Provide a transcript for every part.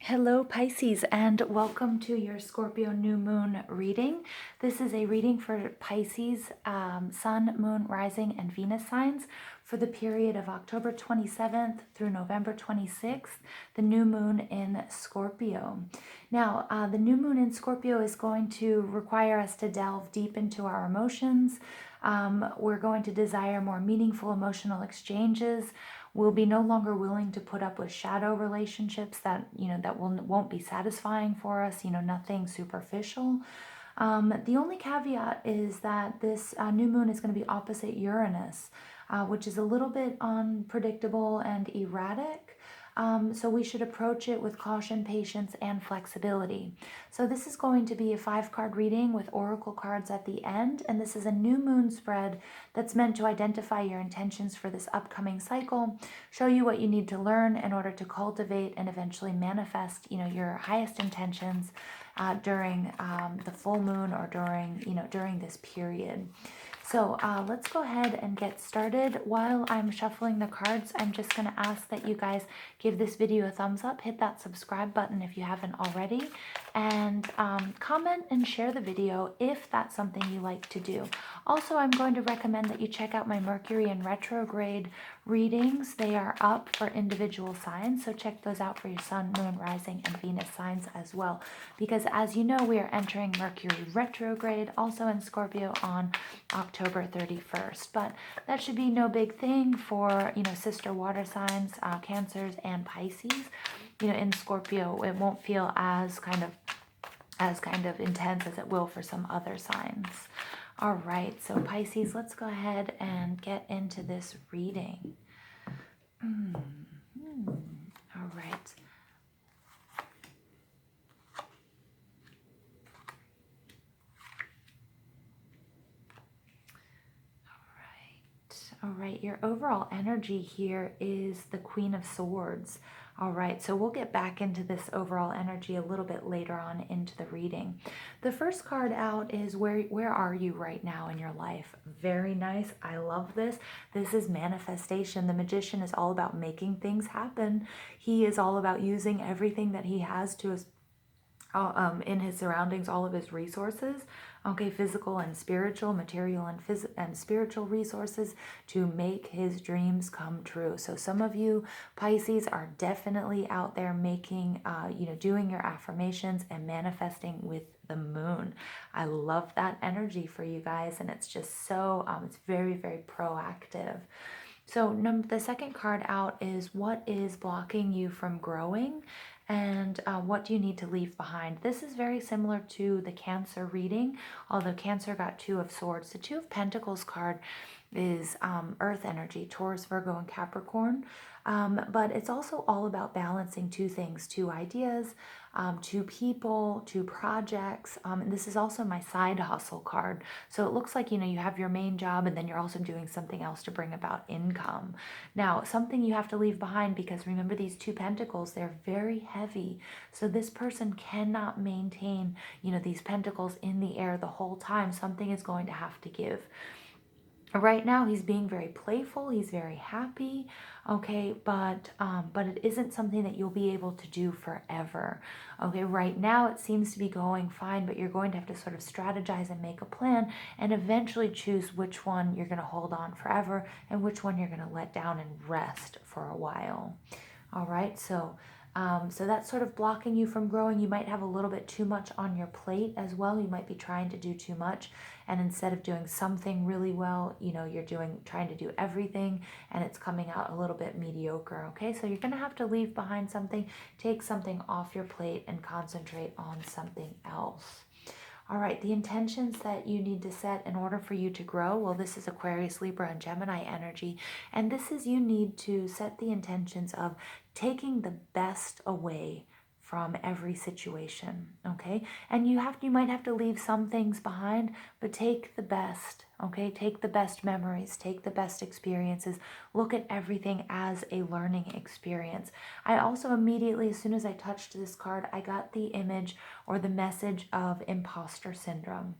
Hello Pisces, and welcome to your Scorpio new moon reading. This is a reading for Pisces, Sun, Moon, Rising, and Venus signs for the period of October 27th through November 26th, the new moon in Scorpio. Now, the new moon in Scorpio is going to require us to delve deep into our emotions. We're going to desire more meaningful emotional exchanges. We'll be no longer willing to put up with shadow relationships that won't be satisfying for us. Nothing superficial. The only caveat is that this new moon is going to be opposite Uranus, which is a little bit unpredictable and erratic. So we should approach it with caution, patience, and flexibility. So this is going to be a 5-card reading with oracle cards at the end, and this is a new moon spread that's meant to identify your intentions for this upcoming cycle, show you what you need to learn in order to cultivate and eventually manifest, your highest intentions during the full moon or during this period. So let's go ahead and get started. While I'm shuffling the cards, I'm just going to ask that you guys give this video a thumbs up, hit that subscribe button if you haven't already, and comment and share the video if that's something you like to do. Also, I'm going to recommend that you check out my Mercury in retrograde readings. They are up for individual signs, so check those out for your Sun, Moon, Rising, and Venus signs as well. Because as you know, we are entering Mercury retrograde, also in Scorpio, on October 31st. But that should be no big thing for, sister water signs, Cancers, and Pisces. In Scorpio, it won't feel as kind of intense as it will for some other signs. All right, so Pisces, let's go ahead and get into this reading. All right. All right, your overall energy here is the Queen of Swords. All right, so we'll get back into this overall energy a little bit later on into the reading. The first card out is where are you right now in your life? Very nice. I love this. This is manifestation. The Magician is all about making things happen. He is all about using everything that he has to in his surroundings, all of his resources, okay, physical and spiritual, material and spiritual resources to make his dreams come true. So some of you Pisces are definitely out there making, doing your affirmations and manifesting with the moon. I love that energy for you guys, and it's just so, it's very, very proactive. So the second card out is what is blocking you from growing, and what do you need to leave behind? This is very similar to the Cancer reading, although Cancer got 2 of Swords. The 2 of Pentacles card is earth energy, Taurus, Virgo, and Capricorn. But it's also all about balancing 2 things, 2 ideas, 2 people, 2 projects. And this is also my side hustle card. So it looks like, you have your main job and then you're also doing something else to bring about income. Now, something you have to leave behind, because remember these 2 pentacles, they're very heavy. So this person cannot maintain, these pentacles in the air the whole time. Something is going to have to give. Right now, he's being very playful. He's very happy, okay, but it isn't something that you'll be able to do forever, okay? Right now, it seems to be going fine, but you're going to have to sort of strategize and make a plan and eventually choose which one you're going to hold on forever and which one you're going to let down and rest for a while. All right, so that's sort of blocking you from growing. You might have a little bit too much on your plate as well. You might be trying to do too much, and instead of doing something really well, you're trying to do everything, and it's coming out a little bit mediocre, okay? So you're going to have to leave behind something, take something off your plate, and concentrate on something else. All right, the intentions that you need to set in order for you to grow, well, this is Aquarius, Libra, and Gemini energy. And this is, you need to set the intentions of taking the best away from every situation, okay? And you might have to leave some things behind, but take the best, Okay, take the best memories, take the best experiences, look at everything as a learning experience. I also immediately, as soon as I touched this card, I got the image or the message of imposter syndrome.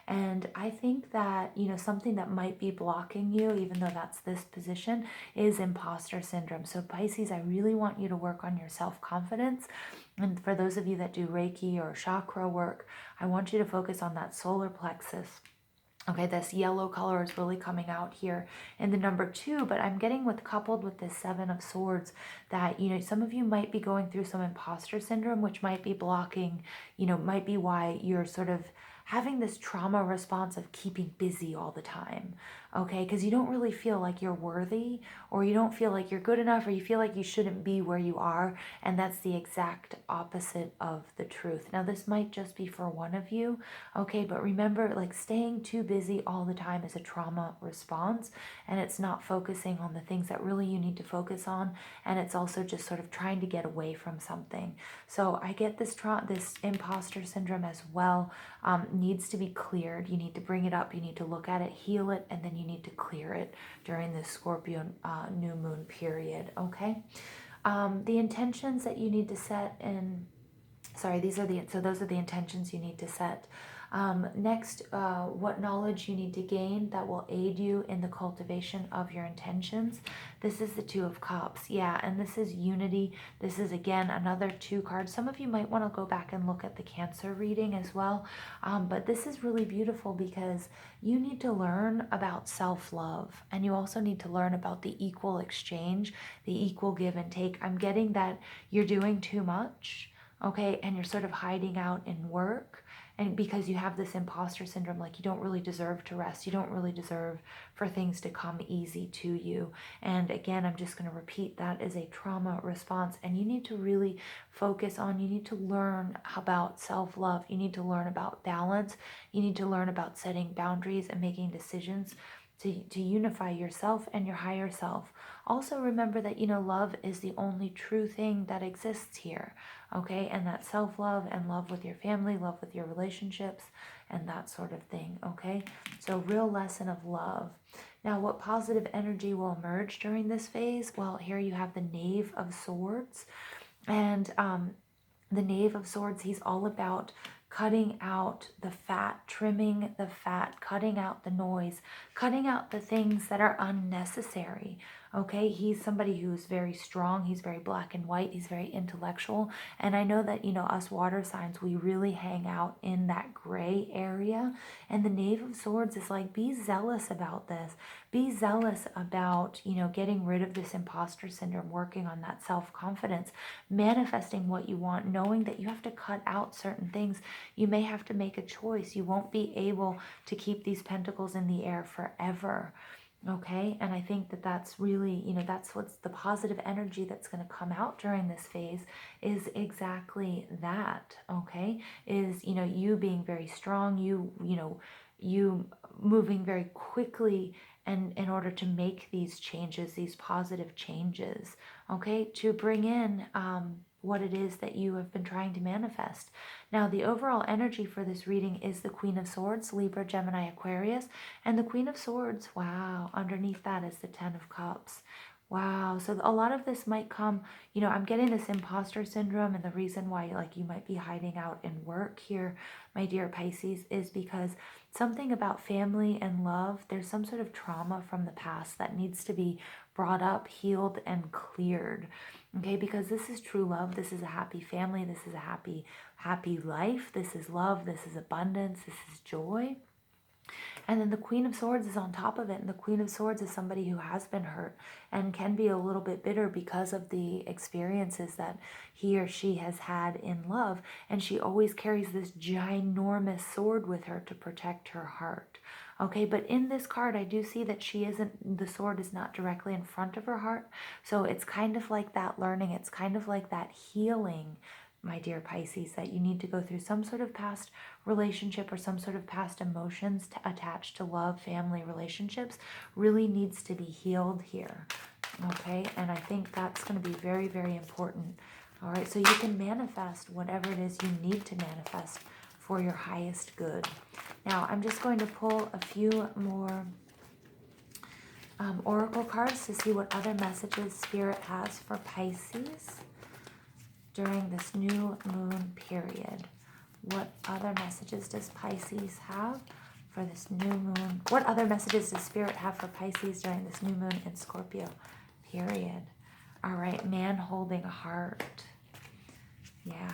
And I think that, something that might be blocking you, even though that's this position, is imposter syndrome. So Pisces, I really want you to work on your self-confidence. And for those of you that do Reiki or chakra work, I want you to focus on that solar plexus. Okay, this yellow color is really coming out here in the number 2, but I'm getting coupled with this 7 of Swords that, some of you might be going through some imposter syndrome, which might be blocking, might be why you're sort of having this trauma response of keeping busy all the time, okay? Because you don't really feel like you're worthy, or you don't feel like you're good enough, or you feel like you shouldn't be where you are, and that's the exact opposite of the truth. Now, this might just be for one of you, okay? But remember, like, staying too busy all the time is a trauma response, and it's not focusing on the things that really you need to focus on, and it's also just sort of trying to get away from something. So I get this imposter syndrome as well. Needs to be cleared. You need to bring it up, you need to look at it, heal it, and then you need to clear it during this Scorpio new moon period, okay? The intentions that you need to set in, sorry, those are the intentions you need to set. Next, what knowledge you need to gain that will aid you in the cultivation of your intentions. This is the 2 of Cups. Yeah, and this is unity. This is, again, another 2 cards. Some of you might want to go back and look at the Cancer reading as well. But this is really beautiful because you need to learn about self-love, and you also need to learn about the equal exchange, the equal give and take. I'm getting that you're doing too much, okay, and you're sort of hiding out in work, and because you have this imposter syndrome, like you don't really deserve to rest, you don't really deserve for things to come easy to you. And again, I'm just going to repeat, that is a trauma response, and you need to really focus on, you need to learn about self-love, you need to learn about balance, you need to learn about setting boundaries and making decisions to unify yourself and your higher self. Also remember that, love is the only true thing that exists here, okay? And that self-love and love with your family, love with your relationships, and that sort of thing, okay? So real lesson of love. Now, what positive energy will emerge during this phase? Well, here you have the Knave of Swords. And the Knave of Swords, he's all about cutting out the fat, trimming the fat, cutting out the noise, cutting out the things that are unnecessary. Okay, he's somebody who's very strong, he's very black and white, he's very intellectual. And I know that, us water signs, we really hang out in that gray area. And the Knave of Swords is like, be zealous about this. Be zealous about, getting rid of this imposter syndrome, working on that self-confidence, manifesting what you want, knowing that you have to cut out certain things. You may have to make a choice. You won't be able to keep these pentacles in the air forever. Okay, and I think that that's really, that's what's the positive energy that's going to come out during this phase, is exactly that. Okay, is, you being very strong, you moving very quickly, and in order to make these changes, these positive changes, okay, to bring in what it is that you have been trying to manifest. Now, the overall energy for this reading is the Queen of Swords, Libra, Gemini, Aquarius, and the Queen of Swords, wow, underneath that is the 10 of Cups. Wow, so a lot of this might come, I'm getting this imposter syndrome, and the reason why, like, you might be hiding out in work here, my dear Pisces, is because something about family and love, there's some sort of trauma from the past that needs to be brought up, healed, and cleared. Okay, because this is true love, this is a happy family, this is a happy life, this is love, this is abundance, this is joy. And then the Queen of Swords is on top of it. And the Queen of Swords is somebody who has been hurt and can be a little bit bitter because of the experiences that he or she has had in love. And she always carries this ginormous sword with her to protect her heart. Okay, but in this card, I do see that the sword is not directly in front of her heart. So it's kind of like that learning. It's kind of like that healing, my dear Pisces, that you need to go through some sort of past relationship or some sort of past emotions attached to love, family, relationships, really needs to be healed here. Okay, and I think that's going to be very, very important. All right, so you can manifest whatever it is you need to manifest for your highest good. Now, I'm just going to pull a few more oracle cards to see what other messages Spirit has for Pisces during this new moon period. What other messages does Pisces have for this new moon? What other messages does Spirit have for Pisces during this new moon in Scorpio period? All right, man holding a heart. Yeah.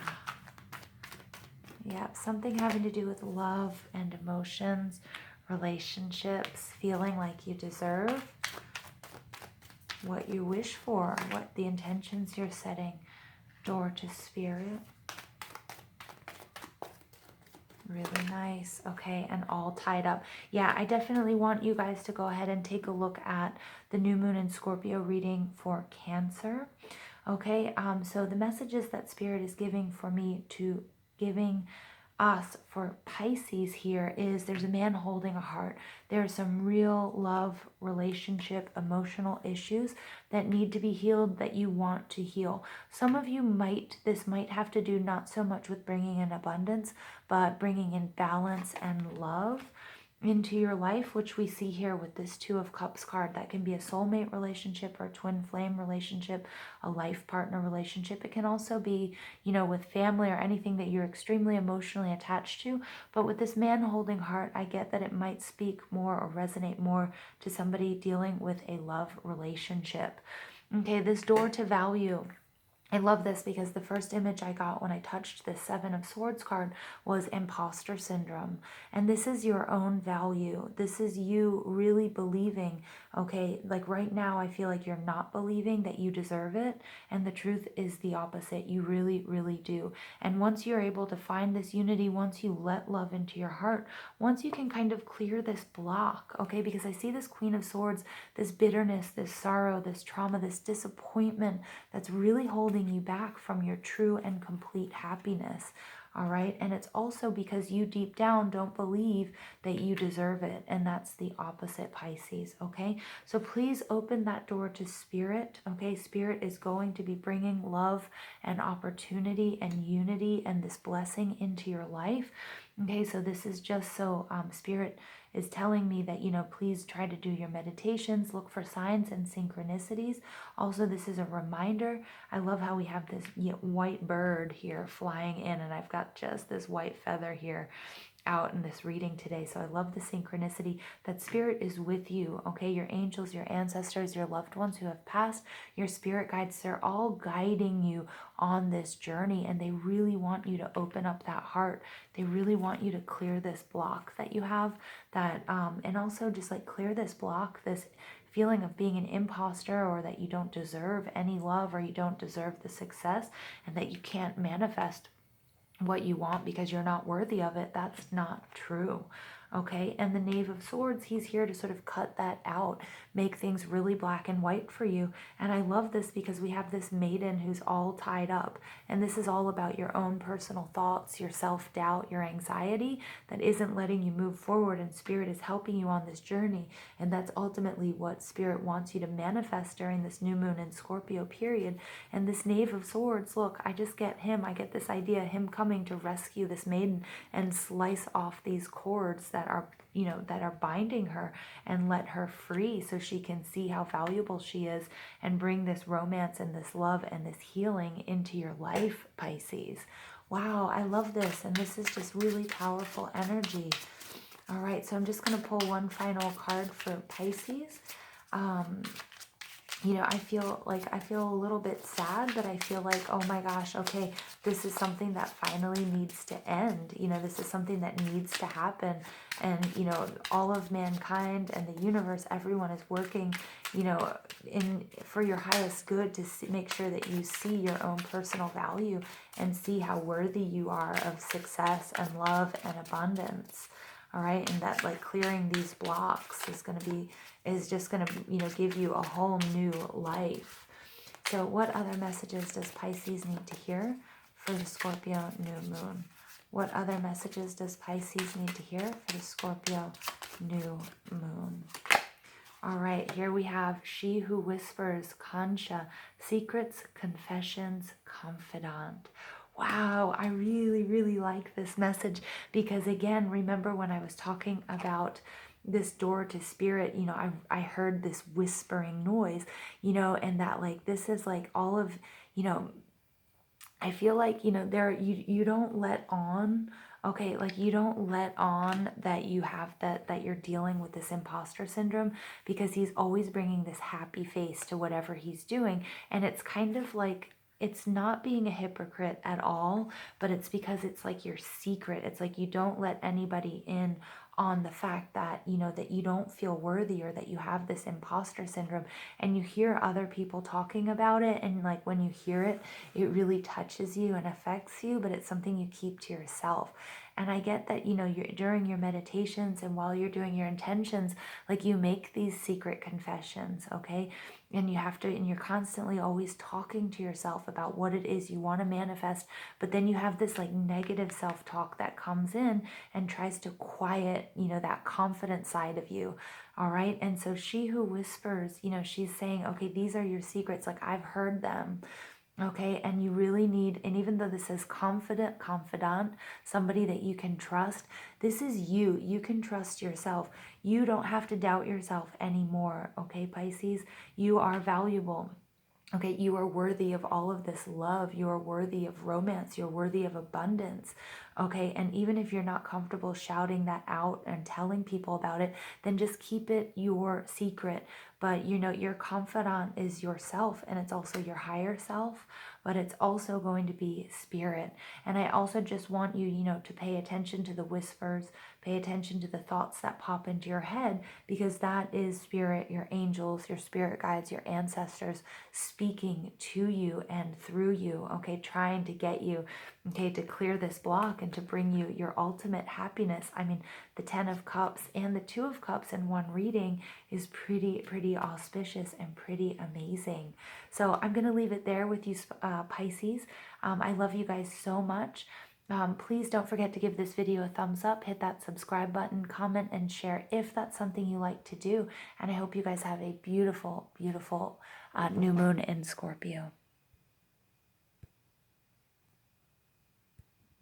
Yep, something having to do with love and emotions, relationships, feeling like you deserve what you wish for, what the intentions you're setting. Door to Spirit. Really nice. Okay, and all tied up. Yeah, I definitely want you guys to go ahead and take a look at the new moon in Scorpio reading for Cancer. Okay, so the messages that Spirit is giving for me to giving us for Pisces here is there's a man holding a heart. There's some real love, relationship, emotional issues that need to be healed, that you want to heal. Some of you this might have to do not so much with bringing in abundance, but bringing in balance and love into your life, which we see here with this Two of Cups card. That can be a soulmate relationship or a twin flame relationship, a life partner relationship. It can also be, you know, with family or anything that you're extremely emotionally attached to. But with this man holding heart, I get that it might speak more or resonate more to somebody dealing with a love relationship. Okay, this door to value. I love this because the first image I got when I touched this Seven of Swords card was imposter syndrome. And this is your own value. This is you really believing, okay, like right now I feel like you're not believing that you deserve it. And the truth is the opposite. You really, really do. And once you're able to find this unity, once you let love into your heart, once you can kind of clear this block, okay, because I see this Queen of Swords, this bitterness, this sorrow, this trauma, this disappointment that's really holding you back from your true and complete happiness. All right. And it's also because you deep down don't believe that you deserve it. And that's the opposite, Pisces. Okay. So please open that door to Spirit. Okay. Spirit is going to be bringing love and opportunity and unity and this blessing into your life. Okay. So this is just so Spirit is telling me that, you know, please try to do your meditations, look for signs and synchronicities. Also, this is a reminder. I love how we have this white bird here flying in, and I've got just this white feather here out in this reading today. So I love the synchronicity that Spirit is with you. Okay, your angels, your ancestors, your loved ones who have passed, your spirit guides, they're all guiding you on this journey, and they really want you to open up that heart. They really want you to clear this block that you have, that and also just like clear this block, this feeling of being an imposter, or that you don't deserve any love, or you don't deserve the success, and that you can't manifest what you want because you're not worthy of it. That's not true. Okay, and the Knave of Swords, he's here to sort of cut that out, make things really black and white for you. And I love this because we have this maiden who's all tied up, and this is all about your own personal thoughts, your self-doubt, your anxiety that isn't letting you move forward, and Spirit is helping you on this journey. And that's ultimately what Spirit wants you to manifest during this new moon in Scorpio period. And this Knave of Swords, look, I just get him, I get this idea, him coming to rescue this maiden and slice off these cords that are, you know, that are binding her, and let her free so she can see how valuable she is, and bring this romance and this love and this healing into your life, Pisces. Wow, I love this, and this is just really powerful energy. All right, so I'm just going to pull one final card for Pisces. You know, I feel a little bit sad, but I feel like, oh my gosh, okay, this is something that finally needs to end. You know, this is something that needs to happen. And, you know, all of mankind and the universe, everyone is working, you know, for your highest good to make sure that you see your own personal value and see how worthy you are of success and love and abundance. All right, and that like clearing these blocks is just gonna, you know, give you a whole new life. So what other messages does Pisces need to hear for the Scorpio new moon? What other messages does Pisces need to hear for the Scorpio new moon? All right, here we have She Who Whispers, Kancha, Secrets, Confessions, Confidant. Wow, I really, really like this message because, again, remember when I was talking about this door to spirit, I heard this whispering noise, and that like this is like all of, you know, I feel like, there you don't let on, okay, like you don't let on that you have that you're dealing with this imposter syndrome, because he's always bringing this happy face to whatever he's doing, and it's kind of like it's not being a hypocrite at all, but it's because it's like your secret. It's like you don't let anybody in on the fact that, that you don't feel worthy, or that you have this imposter syndrome, and you hear other people talking about it, and like when you hear it, it really touches you and affects you, but it's something you keep to yourself. And I get that, you're during your meditations and while you're doing your intentions, like you make these secret confessions, okay? And you have to, and you're constantly always talking to yourself about what it is you want to manifest, but then you have this like negative self-talk that comes in and tries to quiet, that confident side of you. All right. And so she who whispers, she's saying, okay, these are your secrets. Like I've heard them. Okay, and you really need, and even though this says confidant, somebody that you can trust, this is you. You can trust yourself. You don't have to doubt yourself anymore. Okay, Pisces, you are valuable. Okay, you are worthy of all of this love. You are worthy of romance. You're worthy of abundance. Okay, and even if you're not comfortable shouting that out and telling people about it, then just keep it your secret. But your confidant is yourself, and it's also your higher self, but it's also going to be spirit. And I also just want you, to pay attention to the whispers, pay attention to the thoughts that pop into your head, because that is spirit, your angels, your spirit guides, your ancestors speaking to you and through you, okay, trying to get you, okay, to clear this block and to bring you your ultimate happiness. I mean, the 10 of Cups and the 2 of Cups in one reading is pretty auspicious and pretty amazing. So I'm going to leave it there with you, Pisces. I love you guys so much. Please don't forget to give this video a thumbs up, hit that subscribe button, comment, and share if that's something you like to do. And I hope you guys have a beautiful, beautiful new moon in Scorpio.